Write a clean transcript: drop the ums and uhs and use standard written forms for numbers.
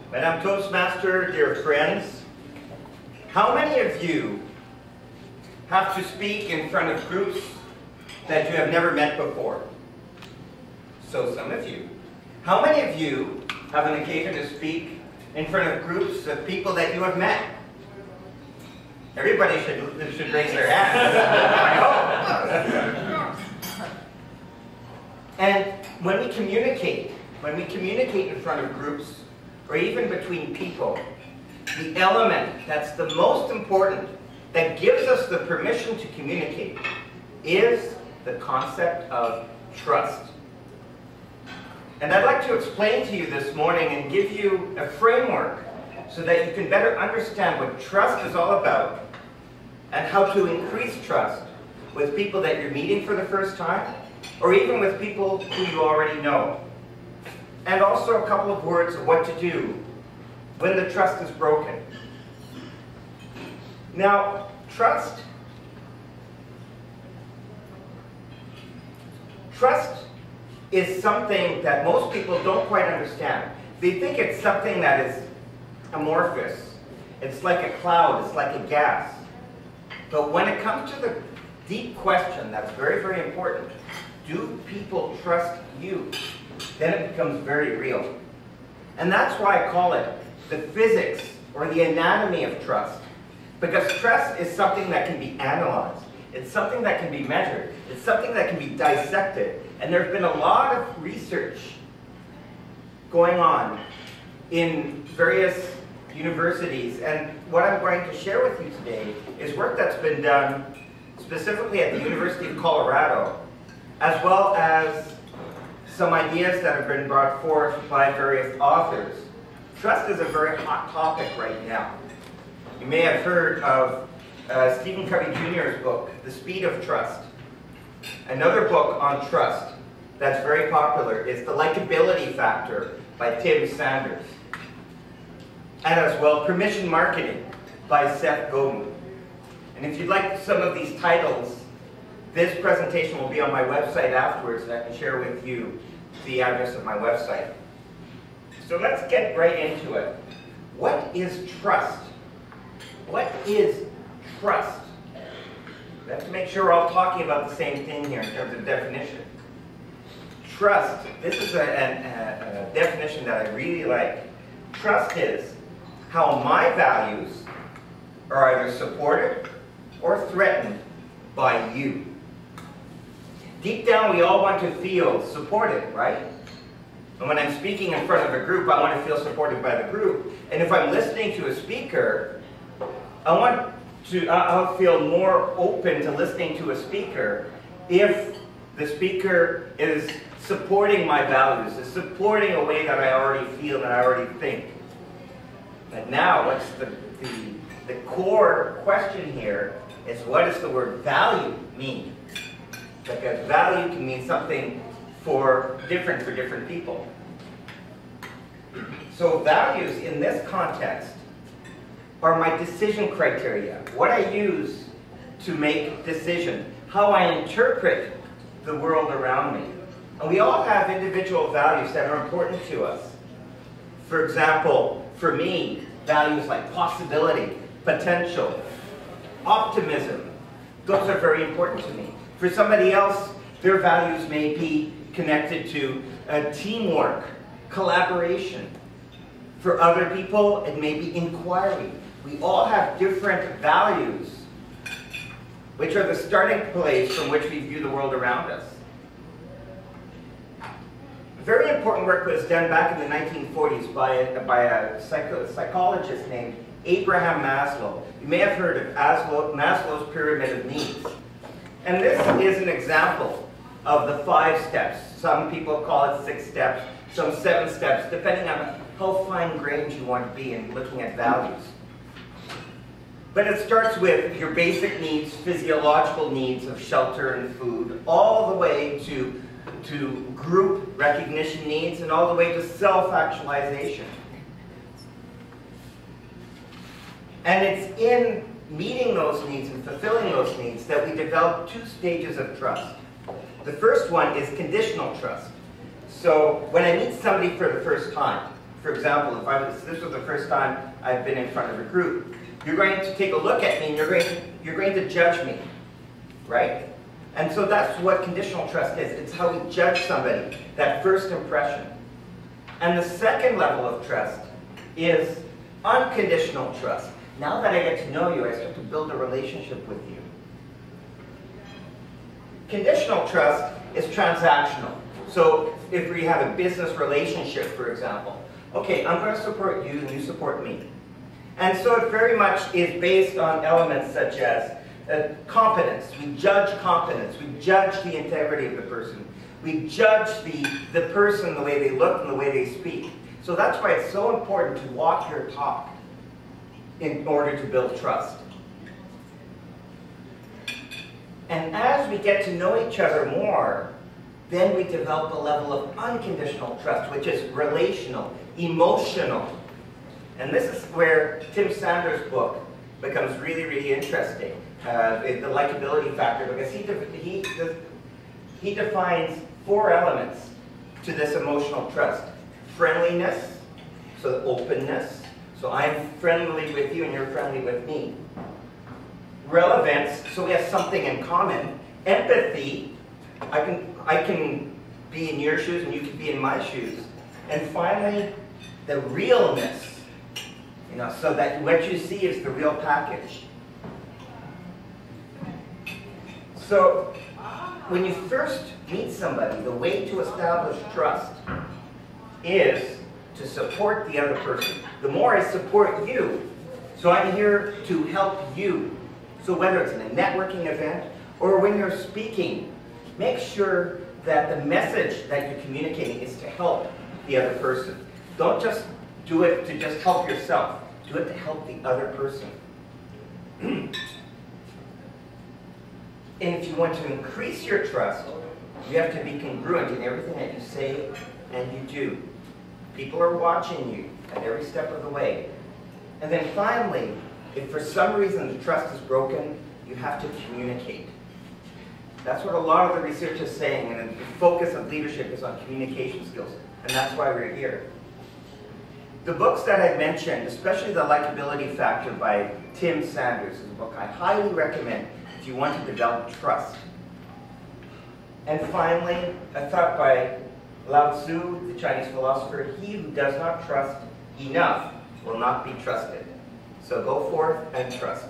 Madame Toastmaster, dear friends, how many of you have to speak in front of groups that you have never met before? So some of you. How many of you have an occasion to speak in front of groups of people that you have met? Everybody should raise their hand. I hope. And when we communicate in front of groups, or even between people, the element that's the most important, that gives us the permission to communicate, is the concept of trust. And I'd like to explain to you this morning and give you a framework so that you can better understand what trust is all about and how to increase trust with people that you're meeting for the first time, or even with people who you already know. And also a couple of words of what to do when the trust is broken. Now, trust is something that most people don't quite understand. They think it's something that is amorphous. It's like a cloud, it's like a gas. But when it comes to the deep question that's very, very important, do people trust you? Then it becomes very real. And that's why I call it the physics or the anatomy of trust. Because trust is something that can be analyzed. It's something that can be measured. It's something that can be dissected. And there's been a lot of research going on in various universities. And what I'm going to share with you today is work that's been done specifically at the University of Colorado, as well as some ideas that have been brought forth by various authors. Trust is a very hot topic right now. You may have heard of Stephen Covey Jr.'s book, The Speed of Trust. Another book on trust that's very popular is The Likability Factor by Tim Sanders. And as well, Permission Marketing by Seth Godin. And if you'd like some of these titles, this presentation will be on my website afterwards, and I can share with you the address of my website. So let's get right into it. What is trust? What is trust? We have to make sure we're all talking about the same thing here in terms of definition. Trust, this is a definition that I really like. Trust is how my values are either supported or threatened by you. Deep down, we all want to feel supported, right? And when I'm speaking in front of a group, I want to feel supported by the group. And if I'm listening to a speaker, I'll feel more open to listening to a speaker if the speaker is supporting my values, is supporting a way that I already feel and I already think. But now, what's the core question here is, what does the word value mean? Because value can mean something different for different people. So values in this context are my decision criteria, what I use to make decision, how I interpret the world around me. And we all have individual values that are important to us. For example, for me, values like possibility, potential, optimism, those are very important to me. For somebody else, their values may be connected to teamwork, collaboration. For other people, it may be inquiry. We all have different values, which are the starting place from which we view the world around us. Very important work was done back in the 1940s by a psychologist named Abraham Maslow. You may have heard of Maslow's pyramid of needs. And this is an example of the 5 steps. Some people call it 6 steps, some 7 steps, depending on how fine-grained you want to be in looking at values. But it starts with your basic needs, physiological needs of shelter and food, all the way to group recognition needs, and all the way to self-actualization. And it's in meeting those needs and fulfilling those needs that we develop 2 stages of trust. The first one is conditional trust. So when I meet somebody for the first time, For example, if this was the first time I've been in front of a group, you're going to take a look at me and you're going to judge me, right? And so that's what conditional trust is. It's how we judge somebody, that first impression. And the second level of trust is unconditional trust. Now that I get to know you, I start to build a relationship with you. Conditional trust is transactional. So if we have a business relationship, for example, okay, I'm going to support you and you support me. And so it very much is based on elements such as competence. We judge competence. We judge the integrity of the person. We judge the person, the way they look and the way they speak. So that's why it's so important to walk your talk in order to build trust. And as we get to know each other more, then we develop a level of unconditional trust, which is relational, emotional. And this is where Tim Sanders' book becomes really, really interesting. The likability factor, because he defines 4 elements to this emotional trust. Friendliness, so openness. So I'm friendly with you and you're friendly with me. Relevance, so we have something in common. Empathy, I can be in your shoes and you can be in my shoes. And finally, the realness, so that what you see is the real package. So when you first meet somebody, the way to establish trust is to support the other person. The more I support you, so I'm here to help you. So whether it's in a networking event or when you're speaking, make sure that the message that you're communicating is to help the other person. Don't just do it to just help yourself. Do it to help the other person. And if you want to increase your trust, you have to be congruent in everything that you say and you do. People are watching you at every step of the way. And then finally, if for some reason the trust is broken, you have to communicate. That's what a lot of the research is saying, and the focus of leadership is on communication skills, and that's why we're here. The books that I mentioned, especially The Likability Factor by Tim Sanders, is a book I highly recommend if you want to develop trust. And finally, a thought by Lao Tzu, the Chinese philosopher, he who does not trust enough will not be trusted. So go forth and trust.